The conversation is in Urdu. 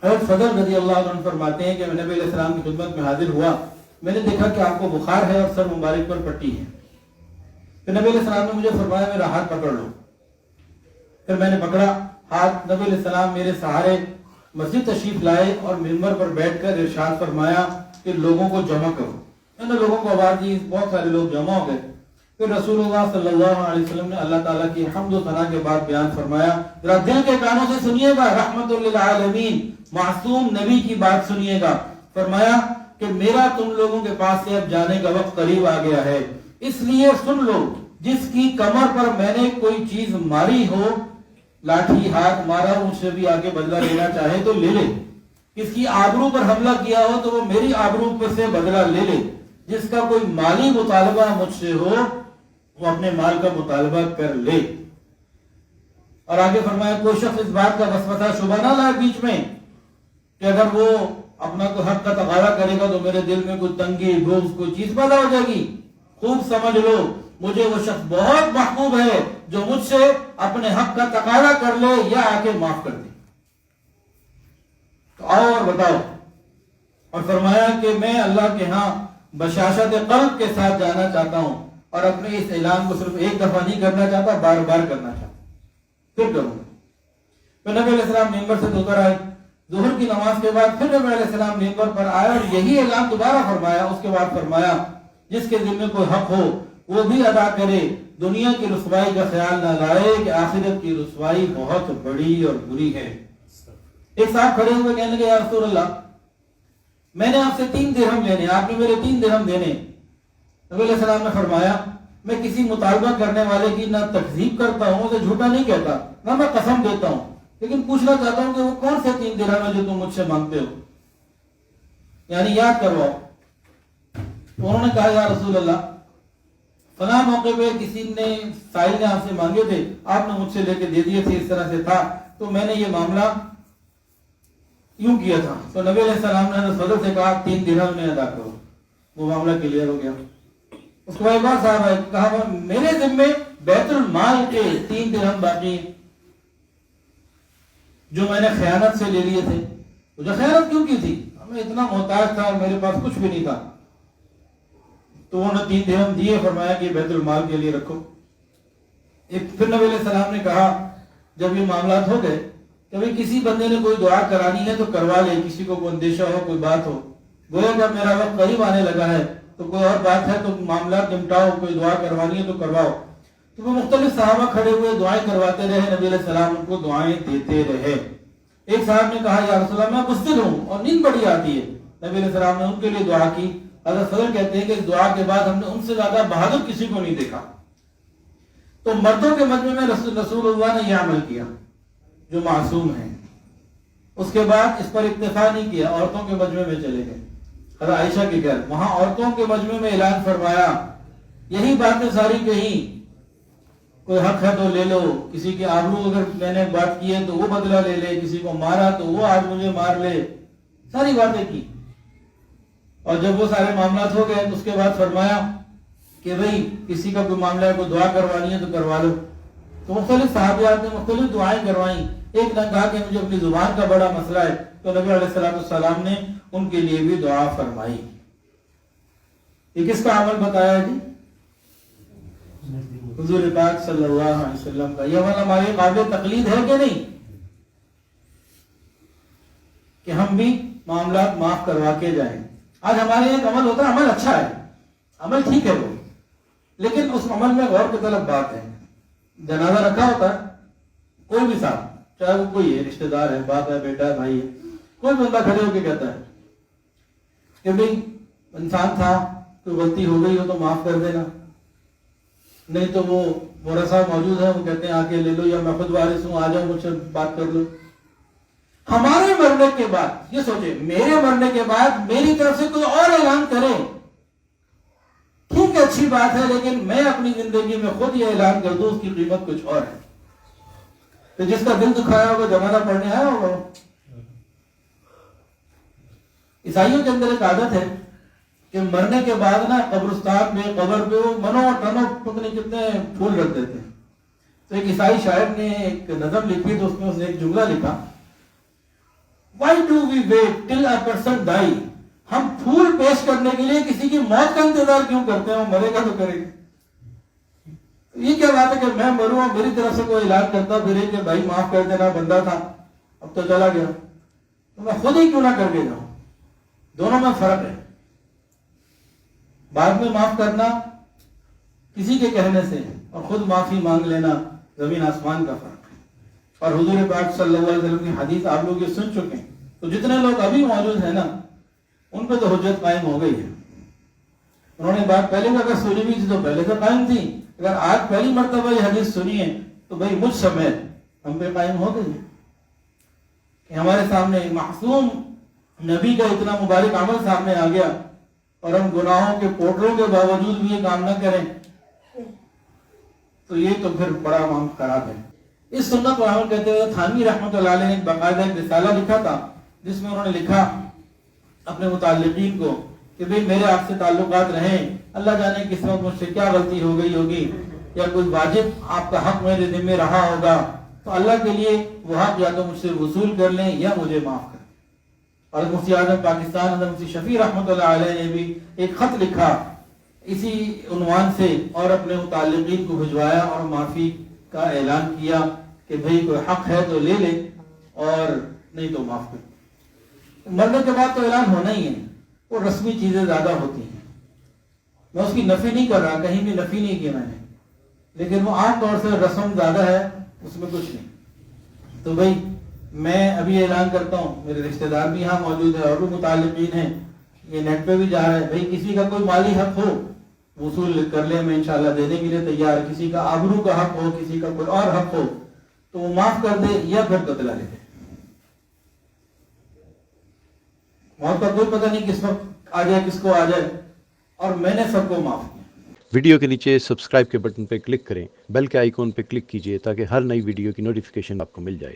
حضرت فضل رضی اللہ عنہ فرماتے ہیں کہ میں نبی علیہ السلام کی خدمت میں حاضر ہوا، میں نے دیکھا کہ آپ کو بخار ہے اور سر مبارک پر پٹی ہے۔ پھر نبی علیہ السلام نے مجھے فرمایا میرا ہاتھ پکڑ لو۔ پھر میں نے پکڑا ہاتھ، نبی علیہ السلام میرے سہارے مسجد تشریف لائے اور منبر پر بیٹھ کر ارشاد فرمایا کہ لوگوں کو جمع کرو۔ میں نے لوگوں کو آواز دی، بہت سارے لوگ جمع ہو گئے۔ پھر رسول اللہ صلی اللہ علیہ وسلم نے اللہ تعالیٰ کی حمد و ثنا کے بعد بیان فرمایا، ذرا دل کے کانوں سے سنیے گا، رحمت للعالمین معصوم نبی کی بات سنیے گا۔ فرمایا کہ میرا تم لوگوں کے پاس سے اب جانے کا وقت قریب آ گیا ہے، اس لیے سن لو، جس کی کمر پر میں نے کوئی چیز ماری ہو، لاٹھی ہاتھ مارا، مجھ سے بھی آگے بدلہ لینا چاہے تو لے لے۔ کس کی آبرو پر حملہ کیا ہو تو وہ میری آبرو پر سے بدلہ لے لے۔ جس کا کوئی مالی مطالبہ مجھ سے ہو وہ اپنے مال کا مطالبہ کر لے۔ اور آگے فرمایا کوئی شخص اس بات کا وسوسہ شبہ نہ لائے بیچ میں کہ اگر وہ اپنا کوئی حق کا تقاضا کرے گا تو میرے دل میں کوئی تنگی، بغض، کوئی چیز پیدا ہو جائے گی۔ خوب سمجھ لو مجھے وہ شخص بہت محبوب ہے جو مجھ سے اپنے حق کا تقاضا کر لے یا آ کے معاف کر دے۔ تو آؤ اور بتاؤ۔ اور فرمایا کہ میں اللہ کے ہاں بشاشت قلب کے ساتھ جانا چاہتا ہوں اور اپنے اس اعلان کو صرف ایک دفعہ نہیں کرنا چاہتا، بار بار کرنا چاہتا ہوں، پھر کروں گا۔ پھر نبی علیہ السلام ممبر سے اتر آئے، ظہر کی نماز کے بعد پھر نبی علیہ السلام ممبر پر آئے اور یہی اعلان دوبارہ فرمایا۔ اس کے بعد فرمایا جس کے دل میں کوئی حق ہو وہ بھی ادا کرے، دنیا کی رسوائی کا خیال نہ لائے کہ آخرت کی رسوائی بہت بڑی اور بری ہے۔ ایک صاحب کھڑے ہوئے کہنے لگے یا رسول اللہ میں نے آپ سے 3 درہم لینے، آپ نے میرے 3 درہم دینے۔ نبی علیہ السلام نے فرمایا میں کسی مطالبہ کرنے والے کی نہ تکذیب کرتا ہوں، اسے جھوٹا نہیں کہتا، نہ میں قسم دیتا ہوں، لیکن پوچھنا چاہتا ہوں کہ وہ کون سے 3 درہم ہیں جو تم مجھ سے مانگتے ہو، یعنی یاد کرواؤ۔ انہوں نے کہا یا رسول اللہ فلاں موقع پہ کسی نے سائل نے آپ سے مانگے تھے، آپ نے مجھ سے لے کے دے دیے تھے، اس طرح سے تھا، تو میں نے یہ معاملہ یوں کیا تھا۔ تو نبی علیہ السلام نے فضل سے کہا 3 درہم میں ادا کرو، وہ معاملہ کلیئر ہو گیا۔ اس کے بعد بات صاحب ہے کہا میرے ذمے بیت المال کے 3 درہم باقی جو میں نے خیانت سے لے لیے تھے۔ مجھے خیانت کیوں کی تھی؟ میں اتنا محتاج تھا اور میرے پاس کچھ بھی نہیں تھا۔ تو انہوں نے 3 درہم دیے، فرمایا کہ بیت المال کے لیے رکھو۔ پھر نبی علیہ السلام نے کہا جب یہ معاملات ہو گئے کبھی کسی بندے نے کوئی دعا کرانی ہے تو کروا لے، کسی کو کوئی اندیشہ ہو، کوئی بات ہو، گویا جب میرا وقت قریب آنے لگا ہے تو کوئی اور بات ہے تو معاملات نمٹاؤ، کوئی دعا کروانی ہے تو کرواؤ۔ تو وہ مختلف صحابہ کھڑے ہوئے دعائیں کرواتے رہے، نبی علیہ السلام ان کو دعائیں دیتے رہے۔ ایک صاحب نے کہا یا رسول اللہ میں بزدل ہوں اور نیند بڑی آتی ہے، نبی علیہ السلام نے ان کے لیے دعا کی۔ حضرت فضل کہتے ہیں کہ اس دعا کے بعد ہم نے ان سے زیادہ بہادر کسی کو نہیں دیکھا۔ تو مردوں کے مجمع میں رسول اللہ نے یہ عمل کیا جو معصوم ہیں۔ اس کے بعد اس پر اکتفا نہیں کیا، عورتوں کے مجمع میں چلے گئے حضرت عائشہ کے گھر، وہاں عورتوں کے مجمع میں اعلان فرمایا، یہی باتیں ساری کہیں، کوئی حق ہے تو لے لو، کسی کی آبرو اگر میں نے بات کی ہے تو وہ بدلہ لے لے، کسی کو مارا تو وہ آج مجھے مار لے، ساری باتیں کی۔ اور جب وہ سارے معاملات ہو گئے تو اس کے بعد فرمایا کہ بھئی کسی کا کوئی معاملہ ہے، کوئی دعا کروانی ہے تو کروا لو۔ تو مختلف صحابیات نے مختلف دعائیں کروائیں۔ ایک نے کہا کہ مجھے اپنی زبان کا بڑا مسئلہ ہے، تو نبی علیہ السلام نے ان کے لیے بھی دعا فرمائی۔ یہ کس کا عمل بتایا ہے جی؟ حضور پاک صلی اللہ علیہ وسلم کا۔ یہ عمل ہمارے قابل تقلید ہے کہ نہیں کہ ہم بھی معاملات معاف کروا کے جائیں؟ آج ہمارے ایک عمل ہوتا ہے، عمل اچھا ہے، عمل ٹھیک ہے وہ، لیکن اس عمل میں غور کی طلب بات ہے۔ جنازہ رکھا ہوتا ہے، کوئی بھی صاحب، چاہے وہ کوئی ہے، رشتہ دار ہے، باپ ہے، بیٹا ہے، بھائی ہے، کوئی بندہ کھڑے ہو کے کہتا ہے کہ بھئی انسان تھا، کوئی غلطی ہو گئی ہو تو معاف کر دینا، نہیں تو وہ مورا صاحب موجود ہے، وہ کہتے ہیں آ کے لے لو، یا میں خود وارث ہوں، آ جاؤ مجھ سے بات کر لو۔ ہمارے مرنے کے بعد یہ سوچے، میرے مرنے کے بعد میری طرف سے کوئی اور اعلان کرے، ٹھیک ہے اچھی بات ہے، لیکن میں اپنی زندگی میں خود یہ اعلان کر دوں، اس کی قیمت کچھ اور ہے۔ تو جس کا دل دکھایا ہوگا جنازہ پڑھنے آیا ہوگا۔ عیسائیوں کے اندر ایک عادت ہے کہ مرنے کے بعد نا قبرستان میں، قبر پہ وہ منو ٹنو پتہ نہیں کتنے پھول رکھ دیتے ہیں۔ تو ایک عیسائی شاعر نے ایک نظم لکھی تو اس میں اس نے ایک جملہ لکھا، Why do we wait till a person die? ہم پھول پیش کرنے کے لیے کسی کی موت کا انتظار کیوں کرتے ہیں؟ وہ مرے گا تو کرے گا. یہ کیا بات ہے کہ میں مروں اور میری طرف سے کوئی اعلان کرتا پھر کہ بھائی معاف کر دینا، بندہ تھا اب تو چلا گیا، تو میں خود ہی کیوں نہ کر کے جاؤں؟ دونوں میں فرق ہے. بعد میں معاف کرنا کسی کے کہنے سے اور خود معافی مانگ لینا زمین آسمان کا فرق ہے. اور حضور پاک صلی اللہ علیہ وسلم کی حدیث آپ لوگ یہ سن چکے ہیں، تو جتنے لوگ ابھی موجود ہیں نا ان پہ تو حجت قائم ہو گئی ہے. انہوں نے بات پہلے بھی اگر سنی ہوئی تھی تو پہلے سے قائم تھی، اگر آج پہلی مرتبہ یہ حدیث سنی ہے تو بھائی مجھ سمیت ہم پہ قائم ہو گئی ہے کہ ہمارے سامنے معصوم نبی کا اتنا مبارک عمل سامنے آ گیا اور ہم گناہوں کے پوٹروں کے باوجود بھی یہ کام نہ کریں تو یہ تو پھر بڑا معاملہ خراب ہے. اس سنت کو عمل کہتے ہوئے تھانوی رحمۃ اللہ علیہ نے ایک باقاعدہ ایک رسالہ لکھا تھا جس میں انہوں نے لکھا اپنے متعلقین کو کہ بھئی میرے آپ سے تعلقات رہیں، اللہ جانے کس وقت مجھ سے کیا غلطی ہو گئی ہوگی یا کوئی واجب آپ کا حق میرے ذمہ رہا ہوگا تو اللہ کے لیے وہ حق یا تو مجھ سے وصول کر لیں یا مجھے معاف کریں. اور مفتی اعظم پاکستان حضرت مفتی شفیع رحمۃ اللہ علیہ نے بھی ایک خط لکھا اسی عنوان سے اور اپنے متعلقین کو بھجوایا اور معافی کا اعلان کیا کہ بھئی کوئی حق ہے تو لے لے اور نہیں تو معاف کر. مرنے کے بعد تو اعلان ہونا ہی ہے، وہ رسمی چیزیں زیادہ ہوتی ہیں. میں اس کی نفی نہیں کر رہا، کہیں بھی نفی نہیں کی میں نے، لیکن وہ عام طور سے رسم زیادہ ہے، اس میں کچھ نہیں. تو بھئی میں ابھی اعلان کرتا ہوں، میرے رشتہ دار بھی یہاں موجود ہیں اور بھی متعلقین ہیں، یہ نیٹ پہ بھی جا رہا ہے، بھئی کسی کا کوئی مالی حق ہو وصول کر لیں، میں انشاءاللہ دینے کے لیے تیار. کسی کا آبرو کا حق ہو، کسی کا کوئی اور حق ہو تو وہ معاف کر دے یا پھر بتلا لے دے. موت کا کوئی پتہ نہیں کس وقت آ جائے، کس کو آ جائے، اور میں نے سب کو معاف کیا. ویڈیو کے نیچے سبسکرائب کے بٹن پہ کلک کریں، بیل کے آئیکن پہ کلک کیجئے تاکہ ہر نئی ویڈیو کی نوٹیفیکیشن آپ کو مل جائے.